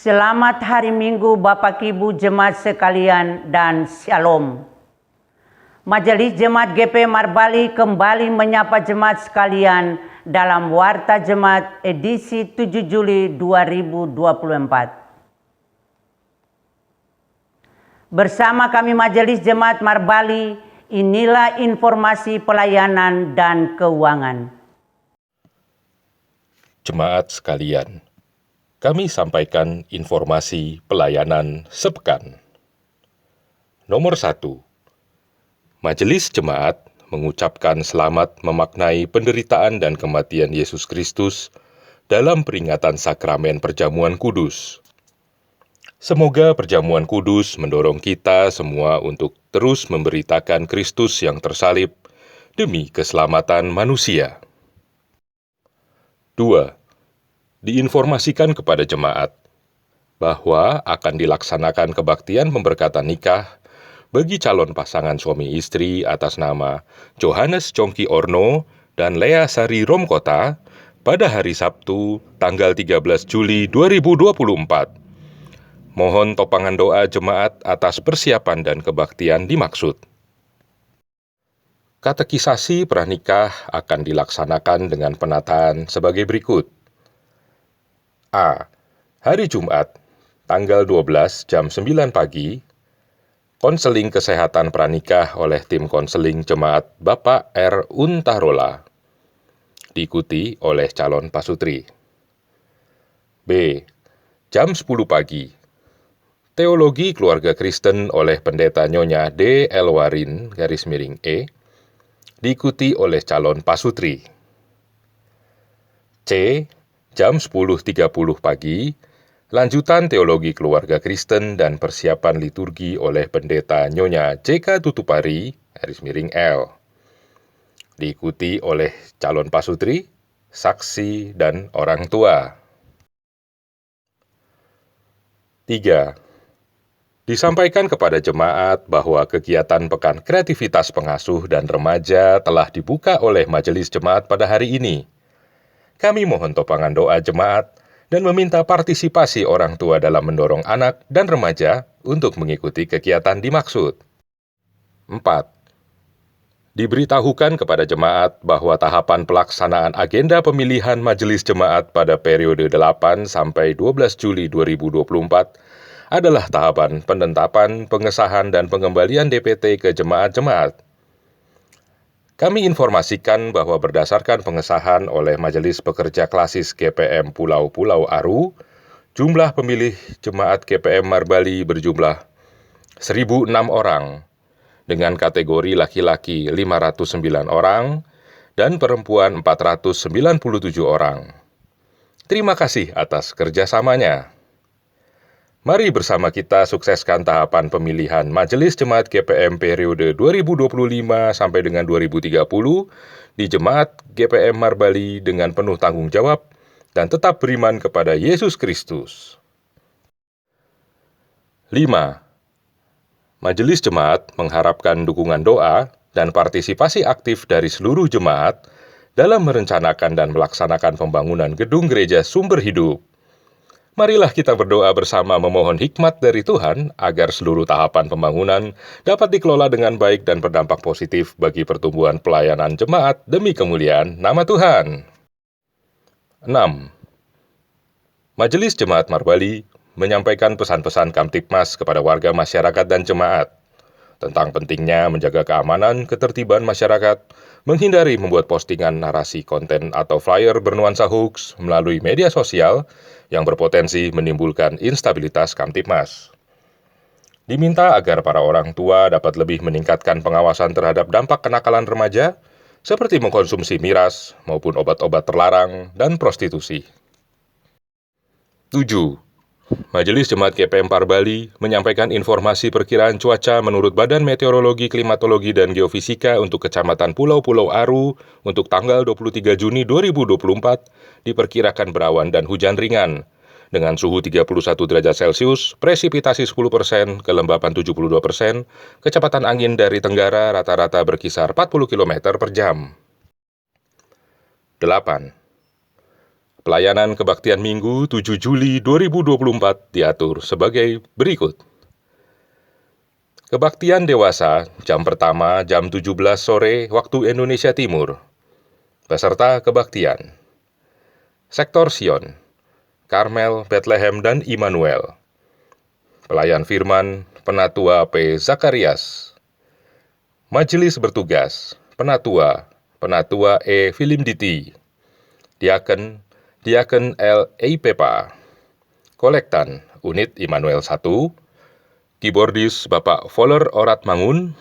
Selamat hari Minggu Bapak Ibu Jemaat sekalian dan Shalom. Majelis Jemaat GP Marbali kembali menyapa jemaat sekalian dalam Warta Jemaat edisi 7 Juli 2024. Bersama kami Majelis Jemaat Marbali, inilah informasi pelayanan dan keuangan. Jemaat sekalian, kami sampaikan informasi pelayanan sepekan. Nomor 1. Majelis Jemaat mengucapkan selamat memaknai penderitaan dan kematian Yesus Kristus dalam peringatan sakramen perjamuan kudus. Semoga perjamuan kudus mendorong kita semua untuk terus memberitakan Kristus yang tersalib demi keselamatan manusia. 2. Diinformasikan kepada jemaat bahwa akan dilaksanakan kebaktian pemberkatan nikah bagi calon pasangan suami istri atas nama Johannes Congki Orno dan Lea Sari Romkota pada hari Sabtu tanggal 13 Juli 2024. Mohon topangan doa jemaat atas persiapan dan kebaktian dimaksud. Katekisasi pranikah akan dilaksanakan dengan penataan sebagai berikut. A. Hari Jumat, tanggal 12 jam 9 pagi, konseling kesehatan pranikah oleh tim konseling jemaat Bapak R. Untarola, diikuti oleh calon pasutri. B. Jam 10 pagi, teologi keluarga Kristen oleh pendeta Nyonya D. Elwarin, _E, diikuti oleh calon pasutri. C. Jam 10.30 pagi, lanjutan teologi keluarga Kristen dan persiapan liturgi oleh pendeta Nyonya JK Tutupari, _L, diikuti oleh calon pasutri, saksi, dan orang tua. 3. Disampaikan kepada jemaat bahwa kegiatan Pekan Kreativitas Pengasuh dan Remaja telah dibuka oleh Majelis Jemaat pada hari ini. Kami mohon topangan doa jemaat dan meminta partisipasi orang tua dalam mendorong anak dan remaja untuk mengikuti kegiatan dimaksud. 4. Diberitahukan kepada jemaat bahwa tahapan pelaksanaan agenda pemilihan Majelis Jemaat pada periode 8 sampai 12 Juli 2024 adalah tahapan penetapan, pengesahan, dan pengembalian DPT ke jemaat-jemaat. Kami informasikan bahwa berdasarkan pengesahan oleh Majelis Pekerja Klasis GPM Pulau-Pulau Aru, jumlah pemilih jemaat GPM Marbali berjumlah 1.006 orang, dengan kategori laki-laki 509 orang dan perempuan 497 orang. Terima kasih atas kerjasamanya. Mari bersama kita sukseskan tahapan pemilihan Majelis Jemaat GPM periode 2025 sampai dengan 2030 di Jemaat GPM Marbali dengan penuh tanggung jawab dan tetap beriman kepada Yesus Kristus. 5. Majelis Jemaat mengharapkan dukungan doa dan partisipasi aktif dari seluruh jemaat dalam merencanakan dan melaksanakan pembangunan gedung gereja Sumber Hidup. Marilah kita berdoa bersama memohon hikmat dari Tuhan agar seluruh tahapan pembangunan dapat dikelola dengan baik dan berdampak positif bagi pertumbuhan pelayanan jemaat demi kemuliaan nama Tuhan. 6. Majelis Jemaat Marbali menyampaikan pesan-pesan Kamtibmas kepada warga masyarakat dan jemaat tentang pentingnya menjaga keamanan, ketertiban masyarakat, menghindari membuat postingan narasi konten atau flyer bernuansa hoax melalui media sosial yang berpotensi menimbulkan instabilitas Kamtibmas. Diminta agar para orang tua dapat lebih meningkatkan pengawasan terhadap dampak kenakalan remaja, seperti mengkonsumsi miras maupun obat-obat terlarang dan prostitusi. 7. Majelis Jemaat GPM Marbali menyampaikan informasi perkiraan cuaca menurut Badan Meteorologi, Klimatologi, dan Geofisika untuk Kecamatan Pulau-Pulau Aru untuk tanggal 23 Juni 2024 diperkirakan berawan dan hujan ringan dengan suhu 31 derajat Celcius, presipitasi 10%, kelembapan 72%, kecepatan angin dari tenggara rata-rata berkisar 40 km per jam. 8. Pelayanan kebaktian Minggu 7 Juli 2024 diatur sebagai berikut. Kebaktian dewasa jam pertama jam 17 sore waktu Indonesia Timur. Peserta kebaktian: Sektor Sion, Karmel, Bethlehem, dan Immanuel. Pelayan firman, Penatua P. Zakarias. Majelis bertugas, Penatua E. Filimditi. Diaken L. Eipepa. Kolektan, Unit Immanuel 1. Keyboardis Bapak Voller Orat Mangun.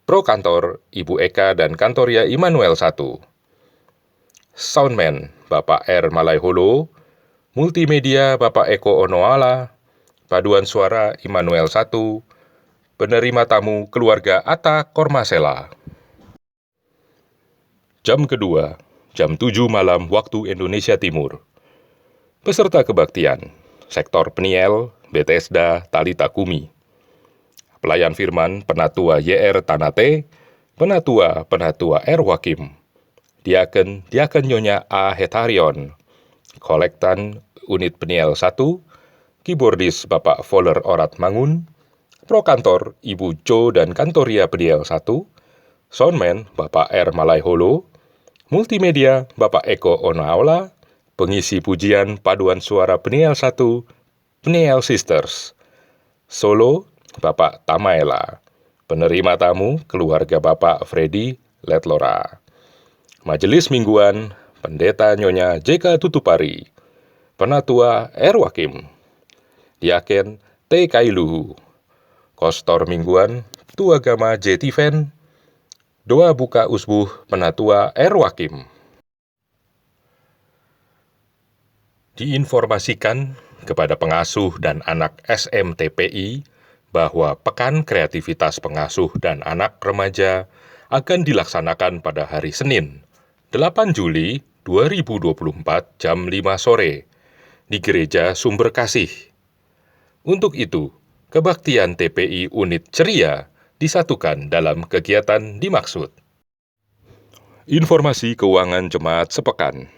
Pro Kantor Ibu Eka dan Kantoria Immanuel 1. Soundman Bapak R. Malaiholo. Multimedia Bapak Eko Onoala. Paduan suara Immanuel 1. Penerima tamu keluarga Atta Kormasela. Jam kedua, jam 7 malam waktu Indonesia Timur. Peserta kebaktian, Sektor Peniel, Bethesda, Talita Kumi. Pelayan firman, Penatua YR Tanate, Penatua R. Wakim. Diaken Nyonya A. Hetarion. Kolektan, Unit Peniel 1. Keyboardis Bapak Voller Orat Mangun. Pro Kantor Ibu Jo dan Kantoria Peniel 1. Soundman Bapak R. Malaiholo. Multimedia Bapak Eko Onaola. Pengisi pujian Paduan Suara Peniel 1. Peniel Sisters. Solo Bapak Tamaela. Penerima tamu keluarga Bapak Freddy Letlora. Majelis mingguan Pendeta Nyonya JK Tutupari. Penatua R. Wakim. Diaken T. Kailuhu. Kostor mingguan Tuagama J. Tiven. Doa buka usbuh Penatua R. Wakim. Diinformasikan kepada pengasuh dan anak SMTPI bahwa Pekan Kreativitas Pengasuh dan Anak Remaja akan dilaksanakan pada hari Senin, 8 Juli 2024 jam 5 sore di Gereja Sumber Kasih. Untuk itu, kebaktian TPI Unit Ceria disatukan dalam kegiatan dimaksud. Informasi keuangan jemaat sepekan.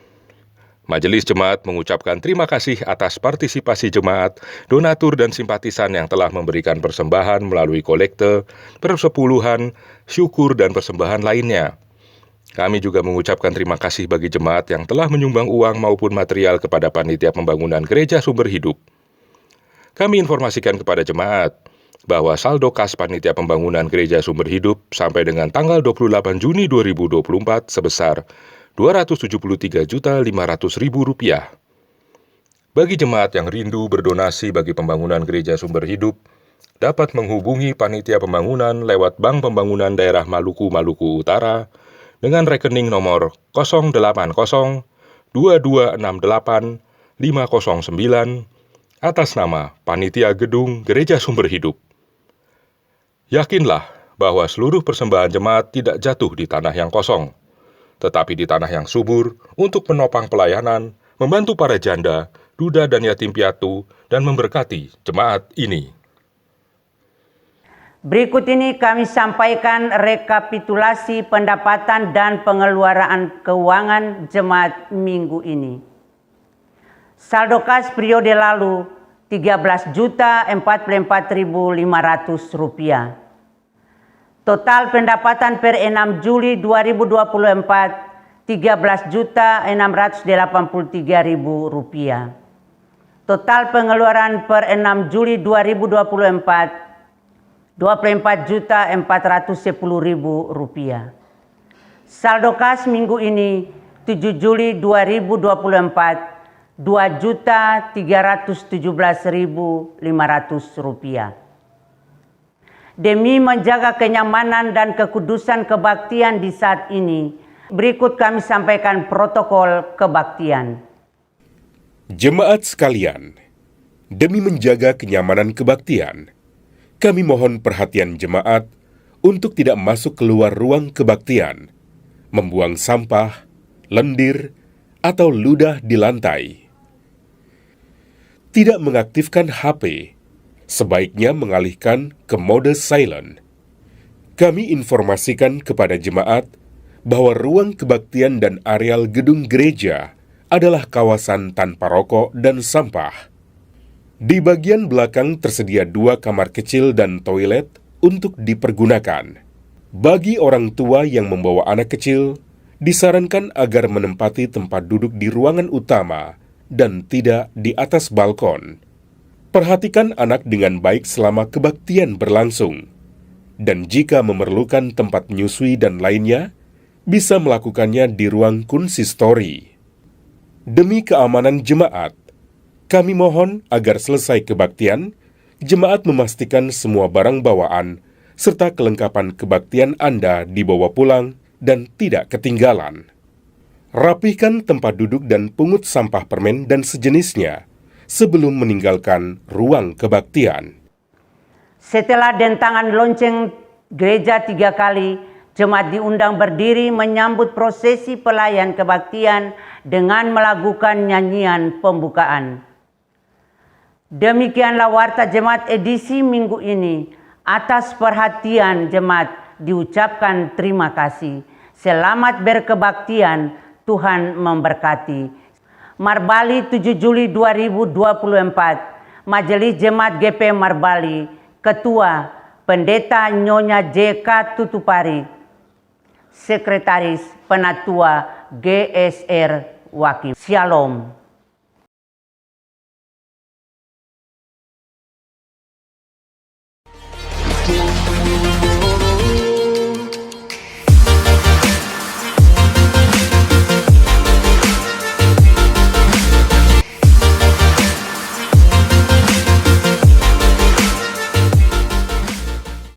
Majelis Jemaat mengucapkan terima kasih atas partisipasi jemaat, donatur dan simpatisan yang telah memberikan persembahan melalui kolekte, persepuluhan, syukur dan persembahan lainnya. Kami juga mengucapkan terima kasih bagi jemaat yang telah menyumbang uang maupun material kepada Panitia Pembangunan Gereja Sumber Hidup. Kami informasikan kepada jemaat bahwa saldo kas Panitia Pembangunan Gereja Sumber Hidup sampai dengan tanggal 28 Juni 2024 sebesar Rp273.500.000. Bagi jemaat yang rindu berdonasi bagi pembangunan Gereja Sumber Hidup, dapat menghubungi Panitia Pembangunan lewat Bank Pembangunan Daerah Maluku Utara dengan rekening nomor 080 2268 509 atas nama Panitia Gedung Gereja Sumber Hidup. Yakinlah bahwa seluruh persembahan jemaat tidak jatuh di tanah yang kosong, tetapi di tanah yang subur untuk menopang pelayanan, membantu para janda, duda dan yatim piatu, dan memberkati jemaat ini. Berikut ini kami sampaikan rekapitulasi pendapatan dan pengeluaran keuangan jemaat minggu ini. Saldo kas periode lalu Rp13.044.500. Total pendapatan per 6 Juli 2024 Rp13.683.000. Total pengeluaran per 6 Juli 2024 Rp24.410.000. Saldo kas minggu ini 7 Juli 2024 Rp2.317.500. Demi menjaga kenyamanan dan kekudusan kebaktian di saat ini, berikut kami sampaikan protokol kebaktian. Jemaat sekalian, demi menjaga kenyamanan kebaktian, kami mohon perhatian jemaat untuk tidak masuk keluar ruang kebaktian, membuang sampah, lendir, atau ludah di lantai. Tidak mengaktifkan HP, sebaiknya mengalihkan ke mode silent. Kami informasikan kepada jemaat bahwa ruang kebaktian dan areal gedung gereja adalah kawasan tanpa rokok dan sampah. Di bagian belakang tersedia 2 kamar kecil dan toilet untuk dipergunakan. Bagi orang tua yang membawa anak kecil, disarankan agar menempati tempat duduk di ruangan utama dan tidak di atas balkon. Perhatikan anak dengan baik selama kebaktian berlangsung. Dan jika memerlukan tempat menyusui dan lainnya, bisa melakukannya di ruang konsistori. Demi keamanan jemaat, kami mohon agar selesai kebaktian, jemaat memastikan semua barang bawaan serta kelengkapan kebaktian Anda dibawa pulang dan tidak ketinggalan. Rapihkan tempat duduk dan pungut sampah permen dan sejenisnya sebelum meninggalkan ruang kebaktian. Setelah dentangan lonceng gereja 3 kali, jemaat diundang berdiri menyambut prosesi pelayan kebaktian dengan melakukan nyanyian pembukaan. Demikianlah warta jemaat edisi minggu ini. Atas perhatian jemaat diucapkan terima kasih. Selamat berkebaktian, Tuhan memberkati. Marbali 7 Juli 2024, Majelis Jemaat GP Marbali, Ketua Pendeta Nyonya J.K. Tutupari, Sekretaris Penatua GSR Wakil. Shalom.